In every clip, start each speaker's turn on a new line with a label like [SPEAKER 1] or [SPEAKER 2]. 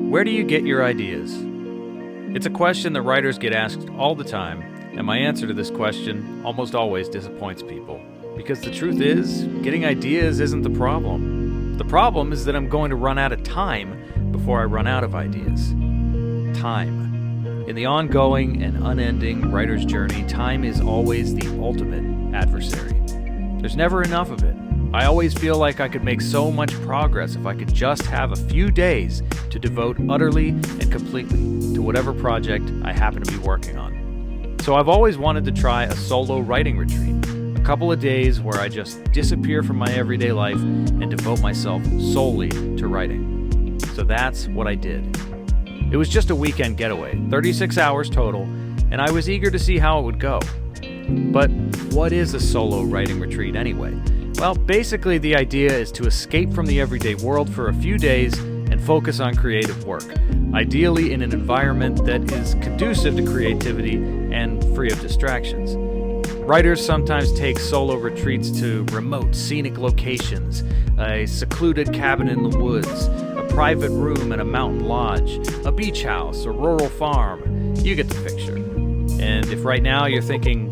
[SPEAKER 1] Where do you get your ideas? It's a question that writers get asked all the time, and my answer to this question almost always disappoints people. Because the truth is, getting ideas isn't the problem. The problem is that I'm going to run out of time before I run out of ideas. Time. In the ongoing and unending writer's journey, time is always the ultimate adversary. There's never enough of it. I always feel like I could make so much progress if I could just have a few days to devote utterly and completely to whatever project I happen to be working on. So I've always wanted to try a solo writing retreat, a couple of days where I just disappear from my everyday life and devote myself solely to writing. So that's what I did. It was just a weekend getaway, 36 hours total, and I was eager to see how it would go. But what is a solo writing retreat anyway? Well, basically the idea is to escape from the everyday world for a few days and focus on creative work, ideally in an environment that is conducive to creativity and free of distractions. Writers sometimes take solo retreats to remote, scenic locations, a secluded cabin in the woods, a private room at a mountain lodge, a beach house, a rural farm. You get the picture. And if right now you're thinking,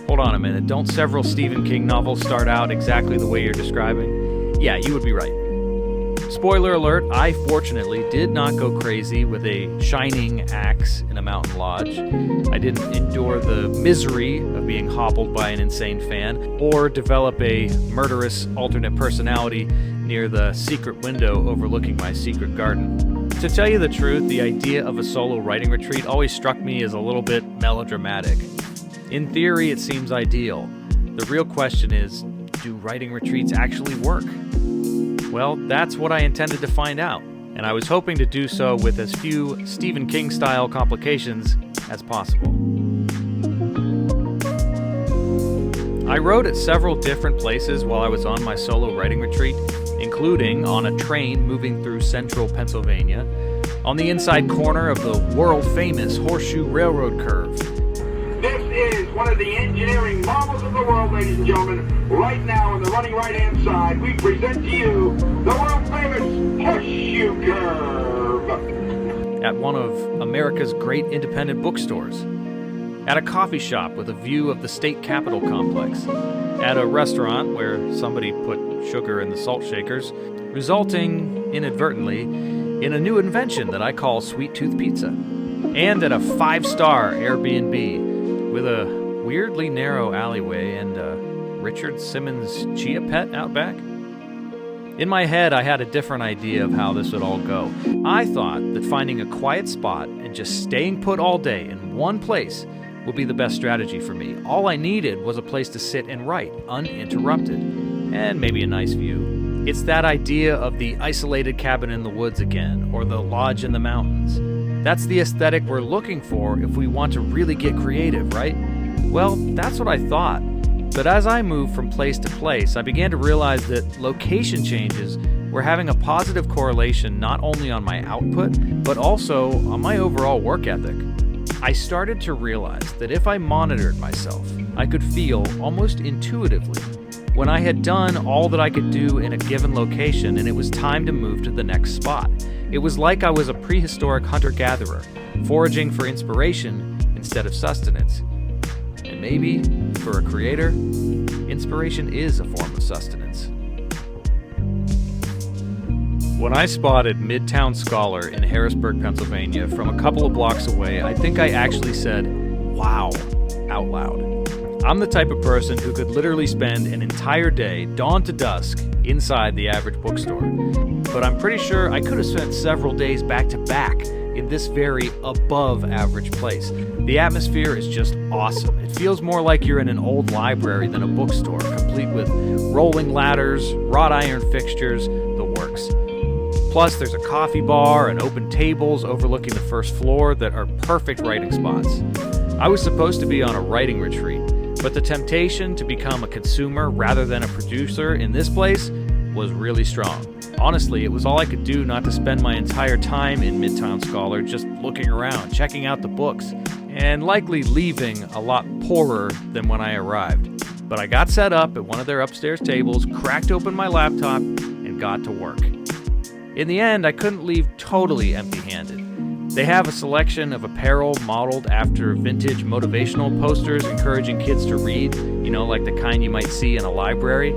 [SPEAKER 1] hold on a minute, don't several Stephen King novels start out exactly the way you're describing? Yeah, you would be right. Spoiler alert, I fortunately did not go crazy with a shining axe in a mountain lodge. I didn't endure the misery of being hobbled by an insane fan, or develop a murderous alternate personality near the secret window overlooking my secret garden. To tell you the truth, the idea of a solo writing retreat always struck me as a little bit melodramatic. In theory, it seems ideal. The real question is, do writing retreats actually work? Well, that's what I intended to find out, and I was hoping to do so with as few Stephen King-style complications as possible. I wrote at several different places while I was on my solo writing retreat, including on a train moving through central Pennsylvania, on the inside corner of the world-famous Horseshoe Railroad curve.
[SPEAKER 2] This is one of the engineering marvels of the world, ladies and gentlemen. Right now, on the running right-hand side, we present to you the world-famous Horseshoe Curve.
[SPEAKER 1] At one of America's great independent bookstores. At a coffee shop with a view of the state capitol complex. At a restaurant where somebody put sugar in the salt shakers, resulting, inadvertently, in a new invention that I call Sweet Tooth Pizza. And at a 5-star Airbnb with a weirdly narrow alleyway and a Richard Simmons chia pet out back. In my head, I had a different idea of how this would all go. I thought that finding a quiet spot and just staying put all day in one place would be the best strategy for me. All I needed was a place to sit and write, uninterrupted, and maybe a nice view. It's that idea of the isolated cabin in the woods again, or the lodge in the mountains. That's the aesthetic we're looking for if we want to really get creative, right? Well, that's what I thought. But as I moved from place to place, I began to realize that location changes were having a positive correlation not only on my output, but also on my overall work ethic. I started to realize that if I monitored myself, I could feel almost intuitively when I had done all that I could do in a given location and it was time to move to the next spot. It was like I was a prehistoric hunter-gatherer, foraging for inspiration instead of sustenance. And maybe, for a creator, inspiration is a form of sustenance. When I spotted Midtown Scholar in Harrisburg, Pennsylvania, from a couple of blocks away, I think I actually said, "Wow," out loud. I'm the type of person who could literally spend an entire day, dawn to dusk, inside the average bookstore. But I'm pretty sure I could have spent several days back to back in this very above average place. The atmosphere is just awesome. It feels more like you're in an old library than a bookstore, complete with rolling ladders, wrought iron fixtures, the works. Plus, there's a coffee bar and open tables overlooking the first floor that are perfect writing spots. I was supposed to be on a writing retreat, but the temptation to become a consumer rather than a producer in this place was really strong. Honestly, it was all I could do not to spend my entire time in Midtown Scholar just looking around, checking out the books, and likely leaving a lot poorer than when I arrived. But I got set up at one of their upstairs tables, cracked open my laptop, and got to work. In the end, I couldn't leave totally empty-handed. They have a selection of apparel modeled after vintage motivational posters encouraging kids to read, like the kind you might see in a library.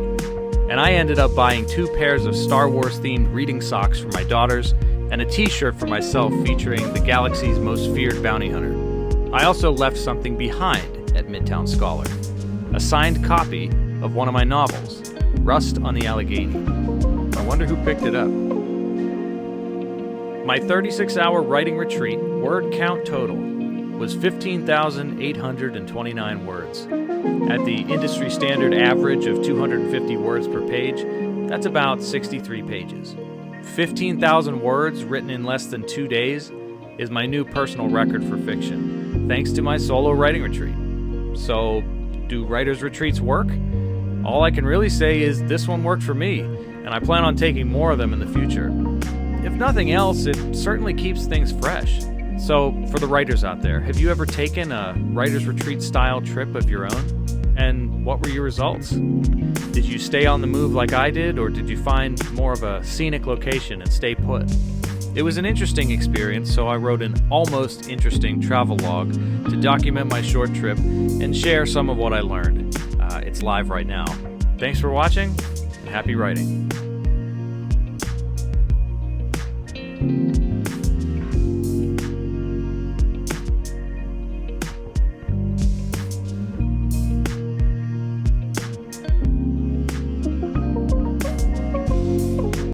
[SPEAKER 1] And I ended up buying 2 pairs of Star Wars-themed reading socks for my daughters and a t-shirt for myself featuring the galaxy's most feared bounty hunter. I also left something behind at Midtown Scholar, a signed copy of one of my novels, Rust on the Allegheny. I wonder who picked it up. My 36-hour writing retreat word count total was 15,829 words. At the industry standard average of 250 words per page, that's about 63 pages. 15,000 words written in less than 2 days is my new personal record for fiction, thanks to my solo writing retreat. So, do writers' retreats work? All I can really say is this one worked for me, and I plan on taking more of them in the future. If nothing else, it certainly keeps things fresh. So, for the writers out there, have you ever taken a writer's retreat style trip of your own? And what were your results? Did you stay on the move like I did, or did you find more of a scenic location and stay put? It was an interesting experience, so I wrote an almost interesting travel log to document my short trip and share some of what I learned. It's live right now. Thanks for watching, and happy writing.